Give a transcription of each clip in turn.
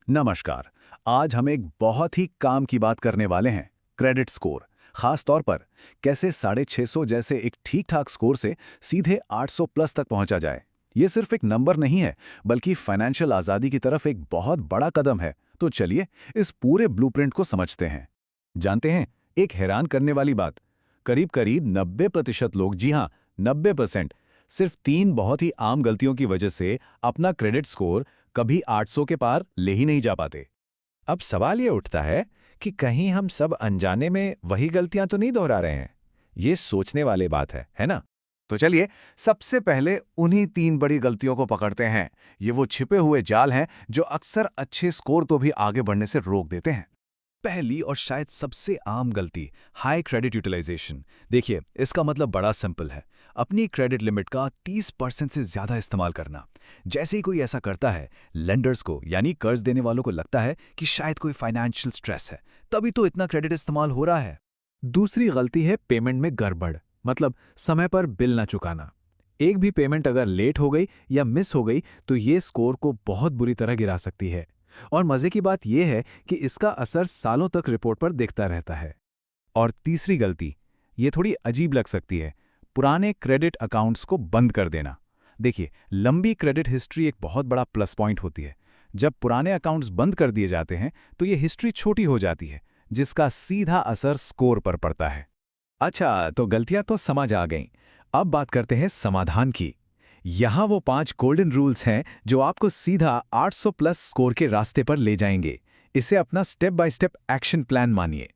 नमस्कार। आज हम एक बहुत ही काम की बात करने वाले हैं, क्रेडिट स्कोर। खास तौर पर कैसे 650 जैसे एक ठीक ठाक स्कोर से सीधे 800 प्लस तक पहुंचा जाए। ये सिर्फ एक नंबर नहीं है, बल्कि फाइनेंशियल आज़ादी की तरफ एक बहुत बड़ा कदम है। तो चलिए इस पूरे ब्लूप्रिंट को समझते हैं। जानते हैं, एक हैरान करने वाली बात, करीब करीब 90% लोग, जी हाँ 90%, सिर्फ 3 बहुत ही आम गलतियों की वजह से अपना क्रेडिट स्कोर कभी 800 के पार ले ही नहीं जा पाते। अब सवाल ये उठता है कि कहीं हम सब अनजाने में वही गलतियां तो नहीं दोहरा रहे हैं। ये सोचने वाली बात है ना? तो चलिए सबसे पहले उन्हीं 3 बड़ी गलतियों को पकड़ते हैं। ये वो छिपे हुए जाल हैं जो अक्सर अच्छे स्कोर तो भी आगे बढ़ने से रोक देते हैं। पहली और शायद सबसे आम गलती, हाई क्रेडिट यूटिलाइजेशन। देखिए, इसका मतलब बड़ा सिंपल है, अपनी क्रेडिट लिमिट का 30% से ज्यादा इस्तेमाल करना। जैसे ही कोई ऐसा करता है, लेंडर्स को यानी कर्ज देने वालों को लगता है कि शायद कोई फाइनेंशियल स्ट्रेस है, तभी तो इतना क्रेडिट इस्तेमाल हो रहा है। दूसरी गलती है पेमेंट में गड़बड़, मतलब समय पर बिल ना चुकाना। एक भी पेमेंट अगर लेट हो गई या मिस हो गई तो ये स्कोर को बहुत बुरी तरह गिरा सकती है। और मजे की बात यह है कि इसका असर सालों तक रिपोर्ट पर दिखता रहता है। और तीसरी गलती, ये थोड़ी अजीब लग सकती है, पुराने क्रेडिट अकाउंट्स को बंद कर देना। देखिए, लंबी क्रेडिट हिस्ट्री एक बहुत बड़ा प्लस पॉइंट होती है। जब पुराने अकाउंट्स बंद कर दिए जाते हैं तो ये हिस्ट्री छोटी हो जाती है, जिसका सीधा असर स्कोर पर पड़ता है। अच्छा, तो गलतियां तो समझ आ गईं। अब बात करते हैं समाधान की। यहाँ वो 5 गोल्डन रूल्स हैं जो आपको सीधा 800 प्लस स्कोर के रास्ते पर ले जाएंगे। इसे अपना step by step action plan मानिए।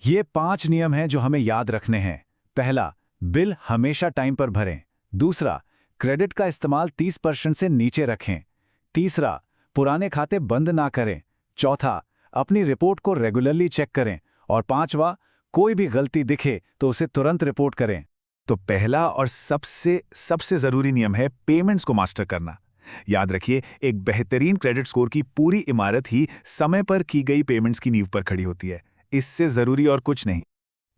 ये 5 नियम हैं जो हमें याद रखने हैं। पहला, बिल हमेशा टाइम पर भरें। दूसरा, क्रेडिट का इस्तेमाल 30% से नीचे रखें। तीसरा, पुराने खाते बंद ना करें। चौथा, अपनी रिपोर्ट को रेगुलरली चेक करें। और पांचवा, कोई भी गलती दिखे तो उसे तुरंत रिपोर्ट करें। तो पहला और सबसे सबसे जरूरी नियम है पेमेंट्स को मास्टर करना। याद रखिए, एक बेहतरीन क्रेडिट स्कोर की पूरी इमारत ही समय पर की गई पेमेंट्स की नींव पर खड़ी होती है। इससे जरूरी और कुछ नहीं।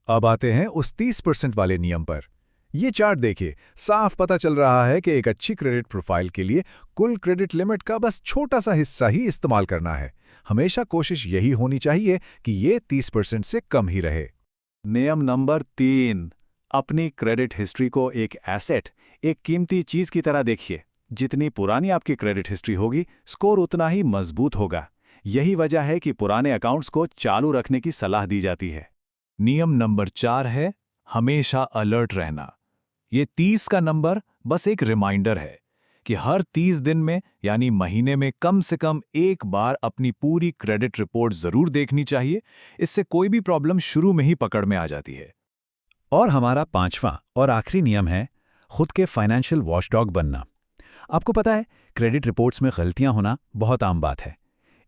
अब आते हैं उस 30% वाले नियम पर। ये चार्ट देखिए, साफ पता चल रहा है कि एक अच्छी क्रेडिट प्रोफाइल के लिए कुल क्रेडिट लिमिट का बस छोटा सा हिस्सा ही इस्तेमाल करना है। हमेशा कोशिश यही होनी चाहिए कि ये 30% से कम ही रहे। नियम नंबर 3, अपनी क्रेडिट हिस्ट्री को एक एसेट, एक कीमती चीज की तरह देखिए। जितनी पुरानी आपकी क्रेडिट हिस्ट्री होगी, स्कोर उतना ही मजबूत होगा। यही वजह है कि पुराने अकाउंट्स को चालू रखने की सलाह दी जाती है। नियम नंबर 4 है, हमेशा अलर्ट रहना। ये 30 का नंबर बस एक रिमाइंडर है कि हर 30 दिन में यानी महीने में कम से कम एक बार अपनी पूरी क्रेडिट रिपोर्ट जरूर देखनी चाहिए। इससे कोई भी प्रॉब्लम शुरू में ही पकड़ में आ जाती है। और हमारा 5वां और आखिरी नियम है, खुद के फाइनेंशियल वॉचडॉग बनना। आपको पता है, क्रेडिट रिपोर्ट्स में गलतियां होना बहुत आम बात है।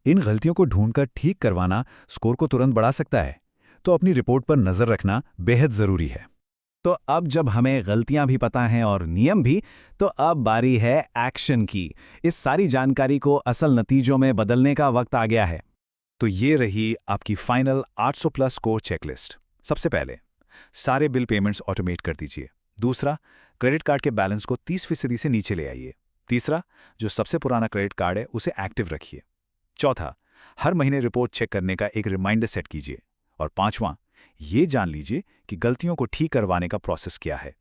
इन गलतियों को ढूंढकर ठीक करवाना स्कोर को तुरंत बढ़ा सकता है। तो अपनी रिपोर्ट पर नजर रखना बेहद जरूरी है। तो अब जब हमें गलतियां भी पता हैं और नियम भी, तो अब बारी है एक्शन की। इस सारी जानकारी को असल नतीजों में बदलने का वक्त आ गया है। तो ये रही आपकी फाइनल 800 प्लस स्कोर चेकलिस्ट। सबसे पहले, सारे बिल पेमेंट्स ऑटोमेट कर दीजिए। दूसरा, क्रेडिट कार्ड के बैलेंस को 30% से नीचे ले आइए। तीसरा, जो सबसे पुराना क्रेडिट कार्ड है उसे एक्टिव रखिए। चौथा, हर महीने रिपोर्ट चेक करने का एक रिमाइंडर सेट कीजिए। और पांचवां, ये जान लीजिए कि गलतियों को ठीक करवाने का प्रोसेस क्या है।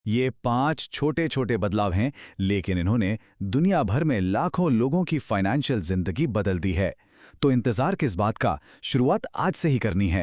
ये 5 छोटे छोटे बदलाव हैं, लेकिन इन्होंने दुनिया भर में लाखों लोगों की फाइनेंशियल जिंदगी बदल दी है। तो इंतजार किस बात का, शुरुआत आज से ही करनी है।